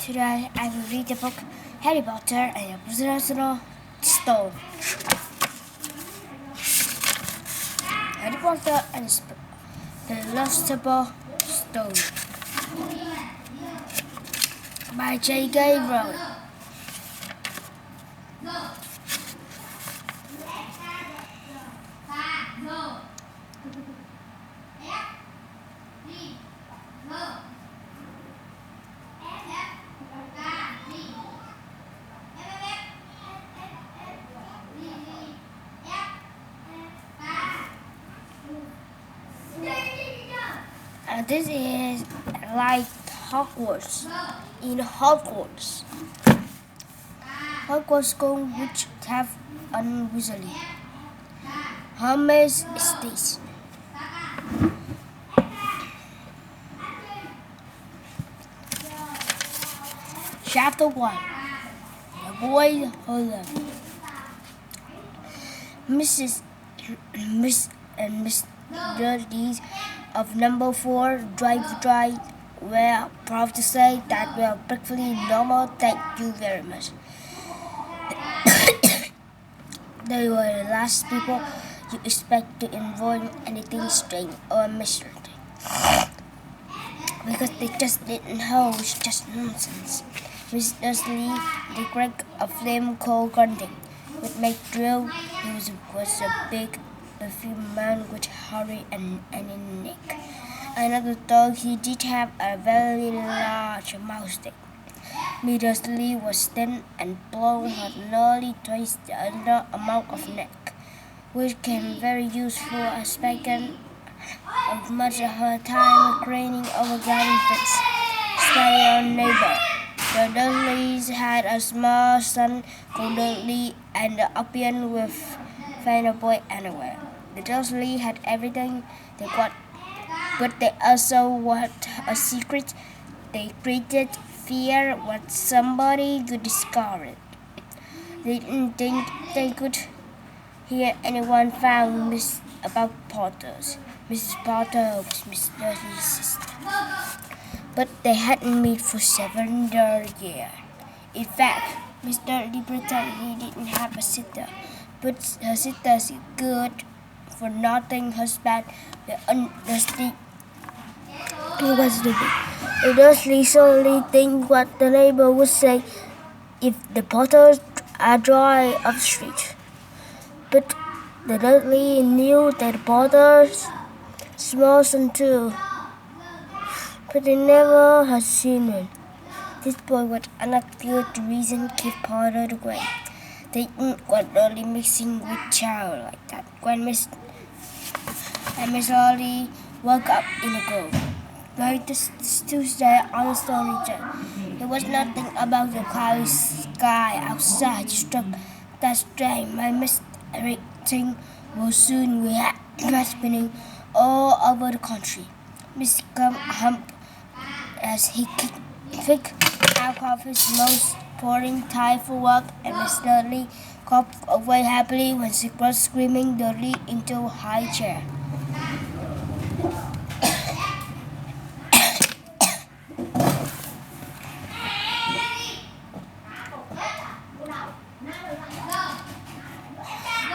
Today I will read the book Harry Potter and the Philosopher's Stone. Harry Potter and the Philosopher's Stone by J.K. Rowling. This is like Hogwarts. In Hogwarts School, which have unusually Hermes Estates. Chapter 1. The Boy Who Loved. Miss and Miss Dudley of number 4 Drive were proud to say that we are perfectly normal. Thank you very much. They were the last people you expect to involve anything strange or mystery, because they just didn't know. It's just nonsense. Miss Dursley, the crack of flame coal grunting, would make drill. He was a big, beefy man with hairy and a neck. Another dog, he did have a very large moustache. Miss Dursley was thin and blonde, had nearly twice the other amount of neck, which came very useful as spent of much of her time craning over garden fence, studying our neighbor. The Dursleys had a small son called Dudley, and the Uppian with find a boy anywhere. The Dursleys had everything they got, but they also had a secret. They created fear when somebody could discover it. They didn't think they could hear anyone found Miss about Potters. Mrs. Potter was Miss Dursley's sister, but they hadn't met for 7 years. In fact, Miss Dursley pretended he didn't have a sister, but her sister's good for nothing husband, the Dursley, who was stupid. The Dursley solely think what the neighbor would say if the Potters are dry up the street. But the Dudley knew that the Potters small son too, but they never had seen one. This boy was enough good reason to keep Potter away. They didn't want Dudley mixing with child like that. When Miss Lolly woke up in a grove, like this Tuesday on the story time, there was nothing about the cloudy sky outside to struck that strange. My Miss everything will soon we had spinning all over the country. Miss Hump, as he kicked out of his most pouring time for work, and Miss Dudley coughed away happily when she was screaming Dudley into a high chair.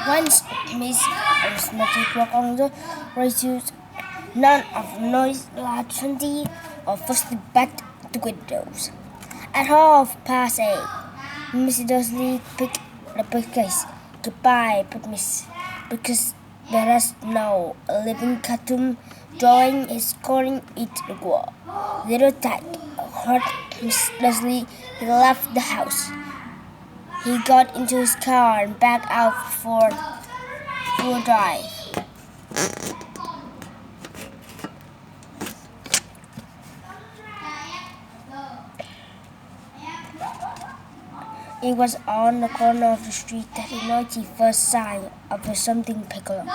Once Miss Arithmetic worked on the ratios, none of the noise large 20 or first back the windows. At 8:30, Miss Dursley picked the bookcase. Goodbye, put Miss, because there is no living cartoon drawing is scoring it the wall. Little Ted heard Miss Dursley. He left the house. He got into his car and backed out for a drive. It was on the corner of the street that he noticed first sign of something peculiar.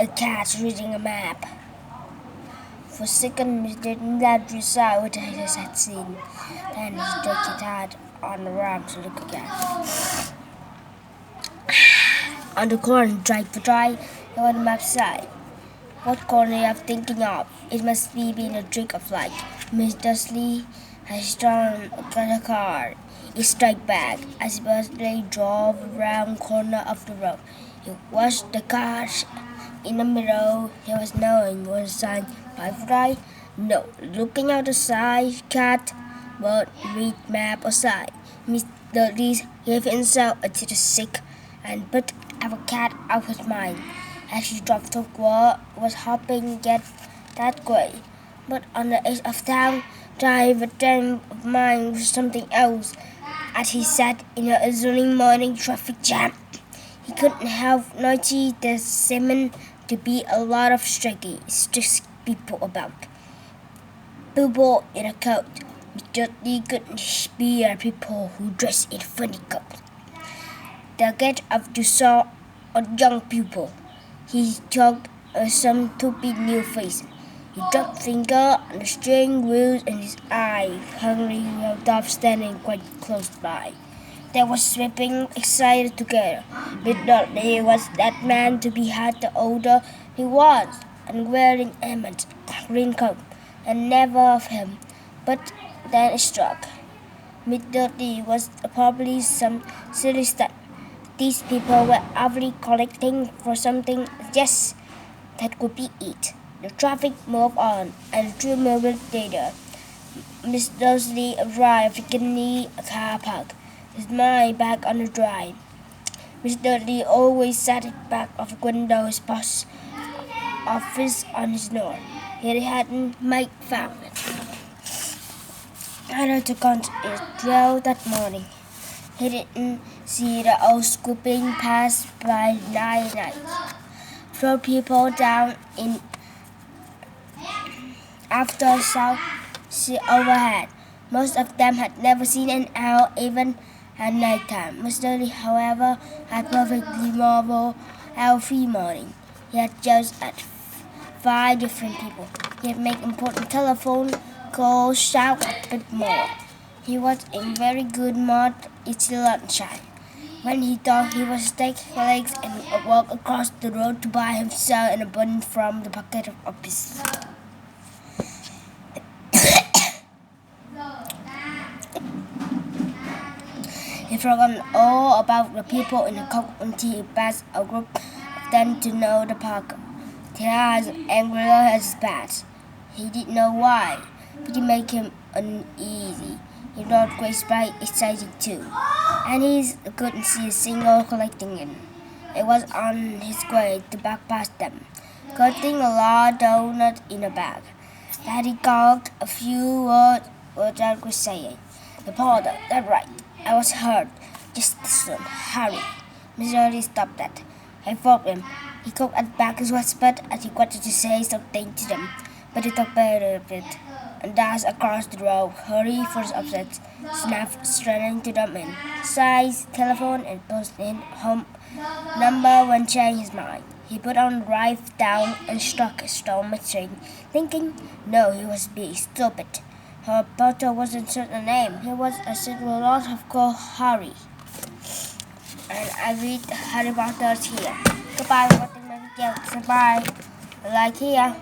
A cat reading a map. For a second, Miss Dudley decided what he had seen. Then he stuck his head on the ramp to look again. On the corner, Drive, there was a map side. What corner are you thinking of? It must be been a trick of light. Miss Dursley I started the car. He struck back as Buzzley drove around the corner of the road. He watched the car in the middle. He was knowing was a sign. Right? No. Looking out the side, cat, but read map aside. Mr. Lee gave himself a little sick and put our cat out of his mind. As he dropped the wall, was hoping get that way. But on the edge of town, drive a train of mine was something else. As he sat in an early morning traffic jam, he couldn't help noticing there seemed to be a lot of street people about. People in a coat, but he couldn't bear people who dress in funny coats. The get up to saw a young people. He talked some stupid new face. He dropped finger on the steering wheel and his eye hungry without standing quite close by. They were sweeping excited together. But he was that man to be had the older he was, and wearing Emmett's green coat, and never of him. But then it struck. Midday was probably some silly stunt. These people were obviously collecting for something, yes, that could be it. The traffic moved on, and 2 minutes later, Miss Dursley arrived in the car park, his mind back on the drive. Miss Dursley always sat at the back of the window, his boss office on his door. He hadn't Mike found it. I had to count it well that morning. He didn't see the old scooping pass by night. Throw people down in after south sea overhead. Most of them had never seen an owl even at night time. Mr. Lee, however, had perfectly normal healthy morning. He had just at 5 different people. He had made important telephone calls, shout a bit more. He was in very good mood. It's lunchtime. When he thought he was take legs and walk across the road to buy himself an bun from the pocket of his. He forgot all about the people in the court until he passed a group of them to know the park. Their eyes angry as bats. He didn't know why, but it made him uneasy. He thought Grace Bright exciting too, and he couldn't see a single collecting him. It was on his way to back past them, cutting a large donut in a bag. That he called a few words without Grace saying. The porter, that's right. I was hurt. Just listen, hurry. Mr. Lee stopped that. I followed him. He cocked at back his whispered as he wanted to say something to them, but he talked better of it, and dashed across the road, hurry for his upset, snapped straight to them in. Size, telephone, and post in home number when changing his mind. He put on drive down and struck a stone machine, thinking, no, he was being stupid. Her Potter wasn't certain name. He was a single lot of called Harry. And I read Harry Potter's here. Goodbye, watching my video. Goodbye. Like here.